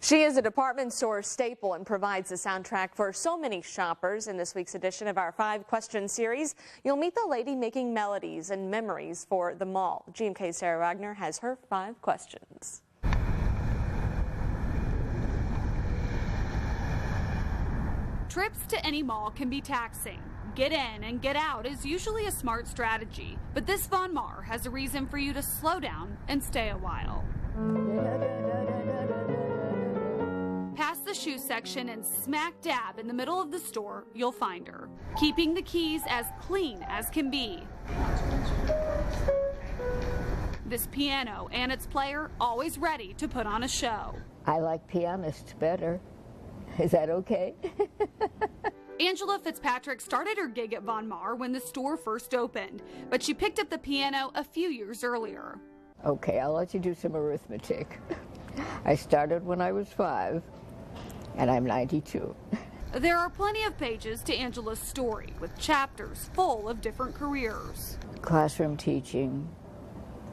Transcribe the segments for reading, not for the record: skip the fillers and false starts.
She is a department store staple and provides the soundtrack for so many shoppers. In this week's edition of our 5-question series, you'll meet the lady making melodies and memories for the mall. GMK's Sarah Wagner has her 5 questions. Trips to any mall can be taxing. Get in and get out is usually a smart strategy, but this Von Maur has a reason for you to slow down and stay a while. Past the shoe section and smack dab in the middle of the store, you'll find her, keeping the keys as clean as can be. This piano and its player always ready to put on a show. I like pianists better. Is that okay? Angela Fitzpatrick started her gig at Von Maur when the store first opened, but she picked up the piano a few years earlier. Okay, I'll let you do some arithmetic. I started when I was 5, and I'm 92. There are plenty of pages to Angela's story, with chapters full of different careers. Classroom teaching,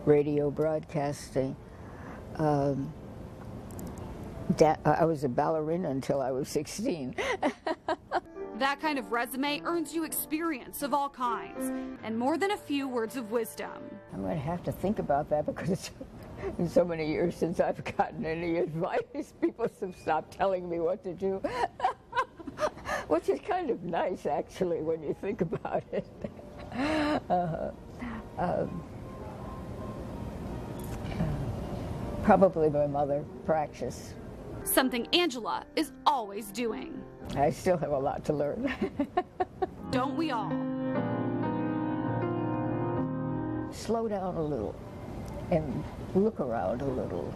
radio broadcasting. I was a ballerina until I was 16. That kind of resume earns you experience of all kinds and more than a few words of wisdom. I'm going to have to think about that because it's been so many years since I've gotten any advice. People have stopped telling me what to do, which is kind of nice, actually, when you think about it. Probably my mother, practice. Something Angela is always doing. I still have a lot to learn. Don't we all? Slow down a little and look around a little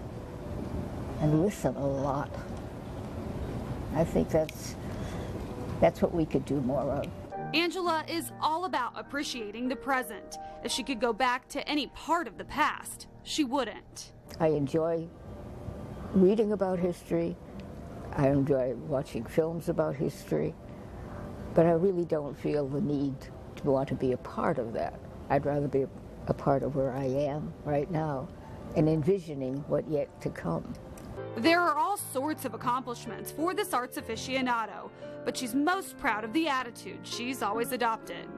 and listen a lot. I think that's what we could do more of. Angela is all about appreciating the present. If she could go back to any part of the past, she wouldn't. I enjoy reading about history. I enjoy watching films about history, but I really don't feel the need to want to be a part of that. I'd rather be a part of where I am right now and envisioning what yet to come. There are all sorts of accomplishments for this arts aficionado, but she's most proud of the attitude she's always adopted.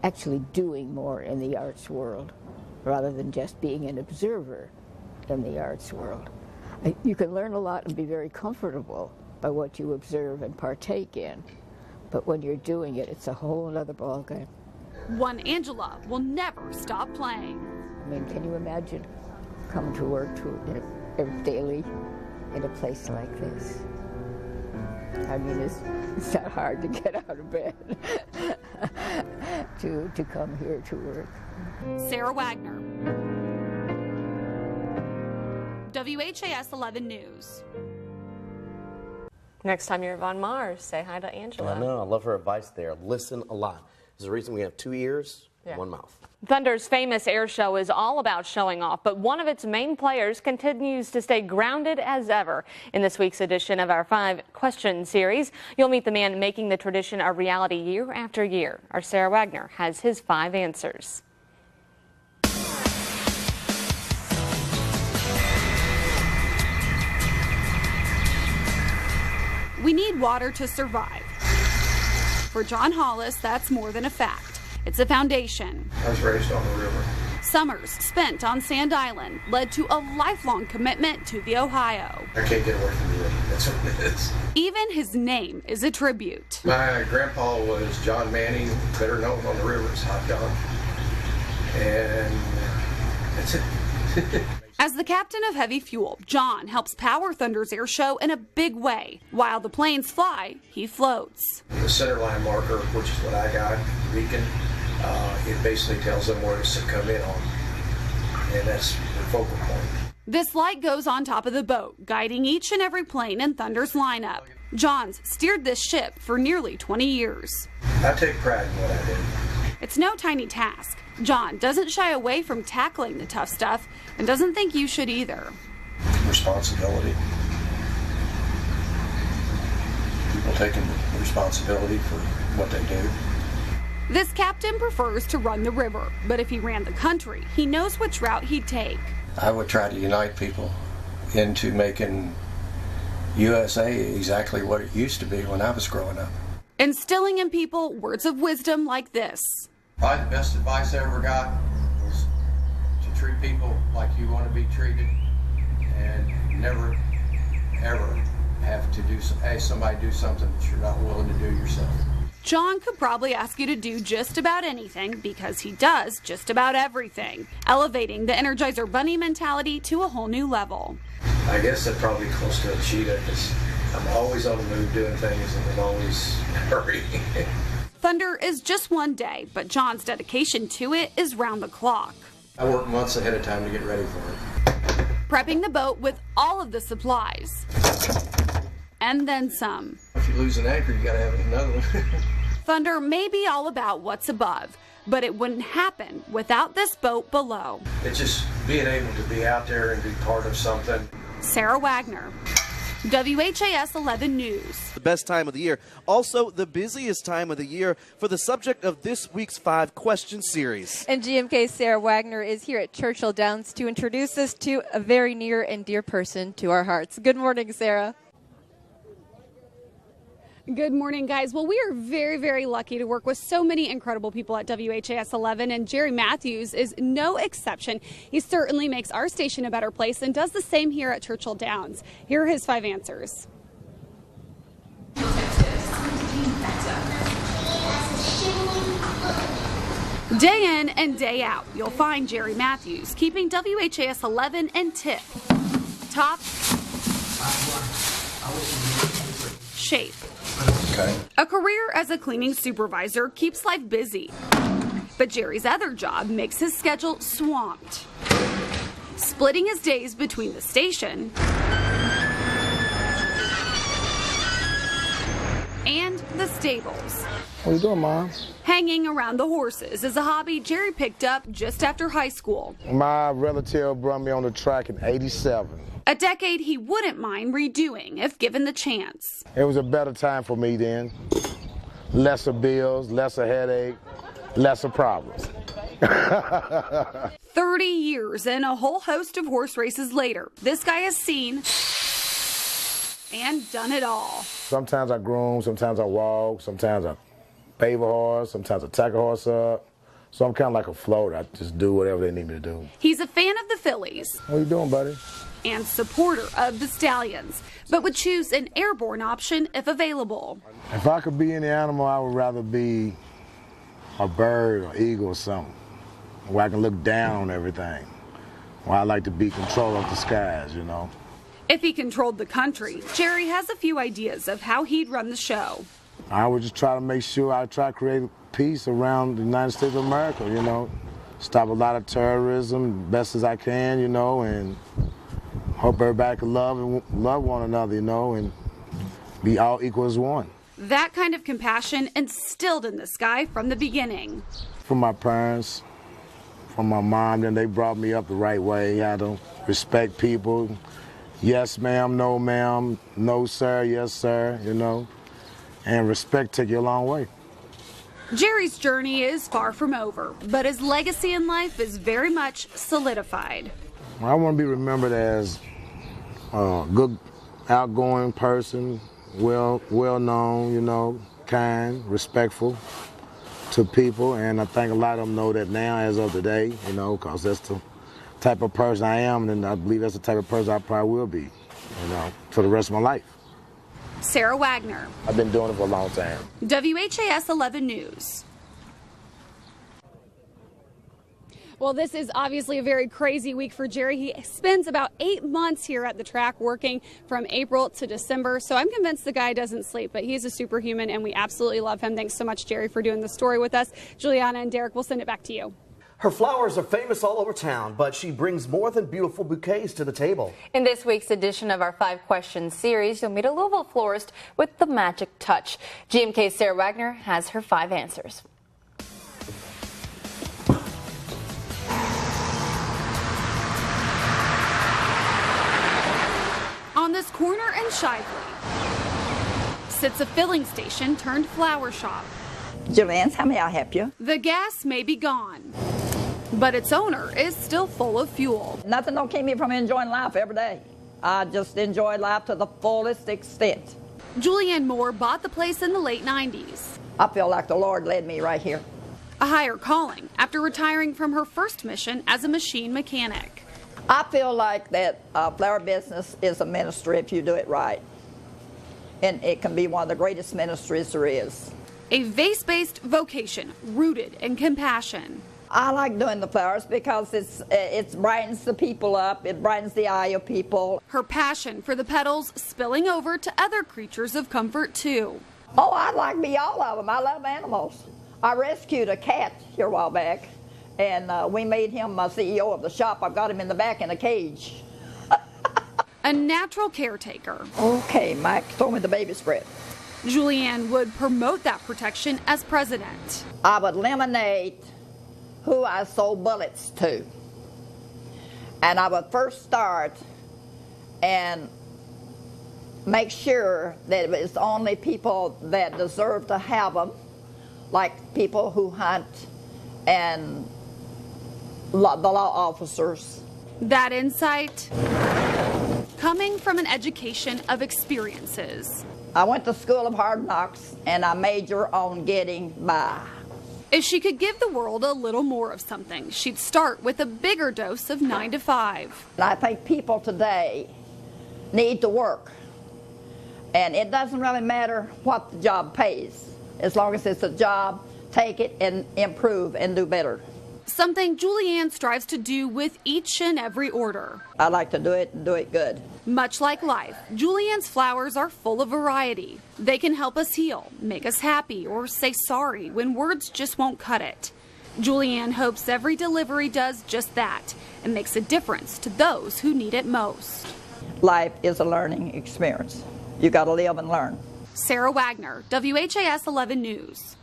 Actually doing more in the arts world rather than just being an observer in the arts world. You can learn a lot and be very comfortable by what you observe and partake in, but when you're doing it, it's a whole other ballgame. One Angela will never stop playing. I mean, can you imagine coming to work daily in a place like this? I mean, it's not hard to get out of bed to come here to work. Sarah Wagner, WHAS 11 News. Next time you're at Von Maur, say hi to Angela. I know, I love her advice there. Listen a lot. There's a reason we have 2 ears, and 1 mouth. Thunder's famous air show is all about showing off, but one of its main players continues to stay grounded as ever. In this week's edition of our 5-question series, you'll meet the man making the tradition a reality year after year. Our Sarah Wagner has his 5 answers. We need water to survive. For John Hollis, that's more than a fact. It's a foundation. I was raised on the river. Summers spent on Sand Island led to a lifelong commitment to the Ohio. I can't get away from the river. That's what it is. Even his name is a tribute. My grandpa was John Manning, better known on the river as Hot John. And that's it. As the captain of heavy fuel, John helps power Thunder's air show in a big way. While the planes fly, he floats. The center line marker, which is what I got, beacon, it basically tells them where to come in on. And that's the focal point. This light goes on top of the boat, guiding each and every plane in Thunder's lineup. John's steered this ship for nearly 20 years. I take pride in what I do. It's no tiny task. John doesn't shy away from tackling the tough stuff and doesn't think you should either. Responsibility. People taking responsibility for what they do. This captain prefers to run the river, but if he ran the country, he knows which route he'd take. I would try to unite people into making USA exactly what it used to be when I was growing up. Instilling in people words of wisdom like this. Probably the best advice I ever got was to treat people like you want to be treated, and never, ever have to have somebody do something that you're not willing to do yourself. John could probably ask you to do just about anything because he does just about everything, elevating the Energizer Bunny mentality to a whole new level. I guess I'm probably close to a cheetah because I'm always on the move doing things and I'm always hurrying. Thunder is just one day, but John's dedication to it is round the clock. I work months ahead of time to get ready for it. Prepping the boat with all of the supplies. And then some. If you lose an anchor, you gotta have another one. Thunder may be all about what's above, but it wouldn't happen without this boat below. It's just being able to be out there and be part of something. Sarah Wagner, WHAS 11 News. The best time of the year, also the busiest time of the year for the subject of this week's 5-question series. And GMK's Sarah Wagner is here at Churchill Downs to introduce us to a very near and dear person to our hearts. Good morning, Sarah. Good morning, guys. Well, we are very, very lucky to work with so many incredible people at WHAS 11, and Jerry Matthews is no exception. He certainly makes our station a better place and does the same here at Churchill Downs. Here are his 5 answers. Day in and day out, you'll find Jerry Matthews keeping WHAS 11 in tip top shape. Okay. A career as a cleaning supervisor keeps life busy, but Jerry's other job makes his schedule swamped, splitting his days between the station and the stables. What are you doing, Mom? Hanging around the horses is a hobby Jerry picked up just after high school. My relative brought me on the track in '87. A decade he wouldn't mind redoing if given the chance. It was a better time for me then. Lesser bills, lesser headache, lesser problems. 30 years and a whole host of horse races later, this guy has seen and done it all. Sometimes I groom, sometimes I walk, sometimes I bathe a horse, sometimes I tack a horse up. So I'm kind of like a floater. I just do whatever they need me to do. He's a fan of the fillies. What are you doing, buddy? And supporter of the stallions, but would choose an airborne option if available. If I could be any animal, I would rather be a bird or eagle or something, where I can look down on everything, where I like to be control of the skies, you know. If he controlled the country, Jerry has a few ideas of how he'd run the show. I would just try to make sure I try to create peace around the United States of America, you know. Stop a lot of terrorism best as I can, you know, and hope everybody can love one another, you know, and be all equal as one. That kind of compassion instilled in this guy from the beginning. From my parents, from my mom, then they brought me up the right way, how to respect people. Yes, ma'am, no, sir, yes, sir, you know. And respect take you a long way. Jerry's journey is far from over, but his legacy in life is very much solidified. I want to be remembered as a good, outgoing person, well known, you know, kind, respectful to people, and I think a lot of them know that now as of today, you know, because that's the type of person I am, and I believe that's the type of person I probably will be, you know, for the rest of my life. Sarah Wagner. I've been doing it for a long time. WHAS 11 News. Well, this is obviously a very crazy week for Jerry. He spends about 8 months here at the track working from April to December. So I'm convinced the guy doesn't sleep, but he's a superhuman and we absolutely love him. Thanks so much, Jerry, for doing the story with us. Juliana and Derek, we'll send it back to you. Her flowers are famous all over town, but she brings more than beautiful bouquets to the table. In this week's edition of our 5-question series, you'll meet a Louisville florist with the magic touch. GMK's Sarah Wagner has her 5 answers. On this corner in Shively sits a filling station turned flower shop. Julian's, how may I help you? The gas may be gone, but its owner is still full of fuel. Nothing don't keep me from enjoying life every day. I just enjoy life to the fullest extent. Julianne Moore bought the place in the late 90s. I feel like the Lord led me right here. A higher calling after retiring from her first mission as a machine mechanic. I feel like that flower business is a ministry if you do it right. And it can be one of the greatest ministries there is. A vase-based vocation rooted in compassion. I like doing the flowers because it brightens the people up, it brightens the eye of people. Her passion for the petals spilling over to other creatures of comfort too. Oh, I'd like to be all of them. I love animals. I rescued a cat here a while back, and we made him CEO of the shop. I've got him in the back in a cage. A natural caretaker. Okay, Mike, throw me the baby spread. Julianne would promote that protection as president. I would eliminate who I sold bullets to. And I would first start and make sure that it was only people that deserve to have them, like people who hunt and the law officers. That insight coming from an education of experiences. I went to School of Hard Knocks and I majored on getting by. If she could give the world a little more of something, she'd start with a bigger dose of 9 to 5. I think people today need to work. And it doesn't really matter what the job pays. As long as it's a job, take it and improve and do better. Something Julianne strives to do with each and every order. I like to do it and do it good. Much like life, Julianne's flowers are full of variety. They can help us heal, make us happy, or say sorry when words just won't cut it. Julianne hopes every delivery does just that and makes a difference to those who need it most. Life is a learning experience. You got to live and learn. Sarah Wagner, WHAS 11 News.